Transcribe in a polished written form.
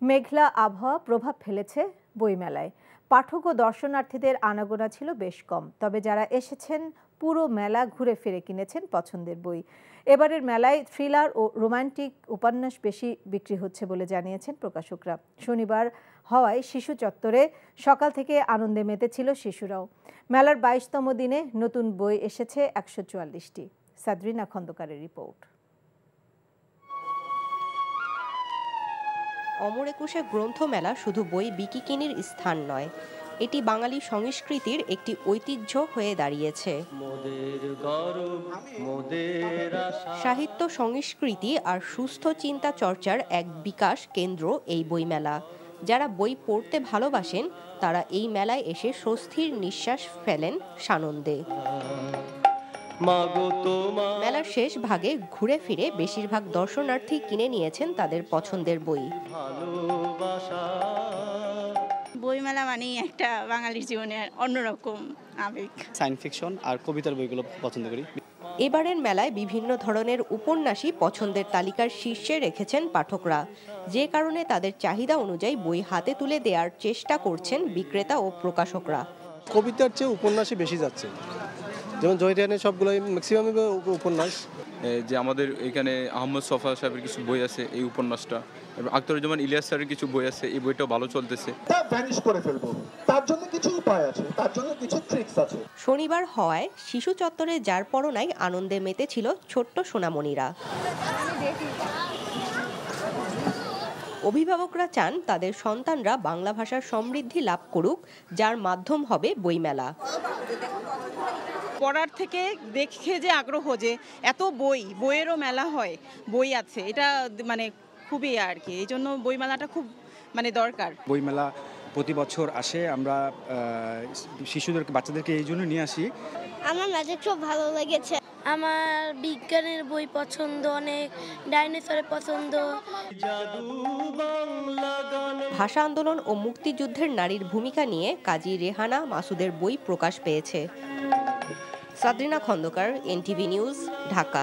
মেঘলা আবহাওয়া প্রভাব ফেলেছে বইমেলায়। পাঠক ও দর্শনার্থীদের আনাগোনা ছিল বেশ কম, তবে যারা এসেছেন পুরো মেলা ঘুরে ফিরে কিনেছেন পছন্দের বই। এবারের মেলায় থ্রিলার ও রোমান্টিক উপন্যাস বেশি বিক্রি হচ্ছে বলে জানিয়েছেন প্রকাশকরা। শনিবার হওয়ায় শিশু চত্বরে সকাল থেকে আনন্দে মেতেছিল শিশুরাও। মেলার 22তম দিনে নতুন বই এসেছে 144টি। সাদরিনা খন্দকারের রিপোর্ট। অমর একুশে গ্রন্থমেলা শুধু বই বিকিকিনির স্থান নয়, এটি বাঙালি সংস্কৃতির একটি ঐতিহ্য হয়ে দাঁড়িয়েছে। সাহিত্য, সংস্কৃতি আর সুস্থ চিন্তা চর্চার এক বিকাশ কেন্দ্র এই বইমেলা। যারা বই পড়তে ভালোবাসেন তারা এই মেলায় এসে স্বস্তির নিঃশ্বাস ফেলেন সানন্দে। মেলার শেষ ভাগে ঘুরে ফিরে বেশিরভাগ দর্শনার্থী কিনে নিয়েছেন তাদের পছন্দের বই। বইমেলা মানেই একটা বাঙালির জীবনের অন্যরকম আবেগ। সায়েন্স ফিকশন আর কবিতার বইগুলো পছন্দ করি। এবারের মেলায় বিভিন্ন ধরনের উপন্যাসই পছন্দের তালিকার শীর্ষে রেখেছেন পাঠকরা, যে কারণে তাদের চাহিদা অনুযায়ী বই হাতে তুলে দেওয়ার চেষ্টা করছেন বিক্রেতা ও প্রকাশকরা। কবিতার চেয়ে উপন্যাসই বেশি যাচ্ছে, যেমন জয়রিয়ানের সবগুলোই ম্যাক্সিমাম উপন্যাস। যে আমাদের এখানে আহমদ সফা সাহেবের কিছু বই আছে, এই উপন্যাসটা, এবং আখতারুজ্জামান ইলিয়াস স্যারের কিছু বই আছে, এই বইটাও ভালো চলতেছে। ভ্যানিশ করে ফেলবো, তার জন্য কিছু উপায় আছে, তার জন্য কিছু ট্রিক্স আছে। শনিবার হওয়ায় শিশু চত্বরে যার পরনায় আনন্দে মেতেছিল ছোট্ট সোনামণিরা। অভিভাবকরা চান তাদের সন্তানরা বাংলা ভাষার সমৃদ্ধি লাভ করুক, যার মাধ্যম হবে বইমেলা। পড়ার থেকে দেখে যে আগ্রহ, যে এত বইয়েরও মেলা হয়, বই আছে, এটা মানে খুবই আর কি, এই জন্য বইমেলাটা খুব দরকার। বইমেলা প্রতি বছর আসে, আমরা বাচ্চাদেরকে এই জন্য নিয়ে আসি। আমার ম্যাজিক খুব ভালো লেগেছে। আমার বিজ্ঞানের বই পছন্দ, অনেক ডাইনোসরের পছন্দ। ভাষা আন্দোলন ও মুক্তিযুদ্ধের নারীর ভূমিকা নিয়ে কাজী রেহানা মাসুদের বই প্রকাশ পেয়েছে। সাদরিনা খন্দকার, এনটিভি নিউজ, ঢাকা।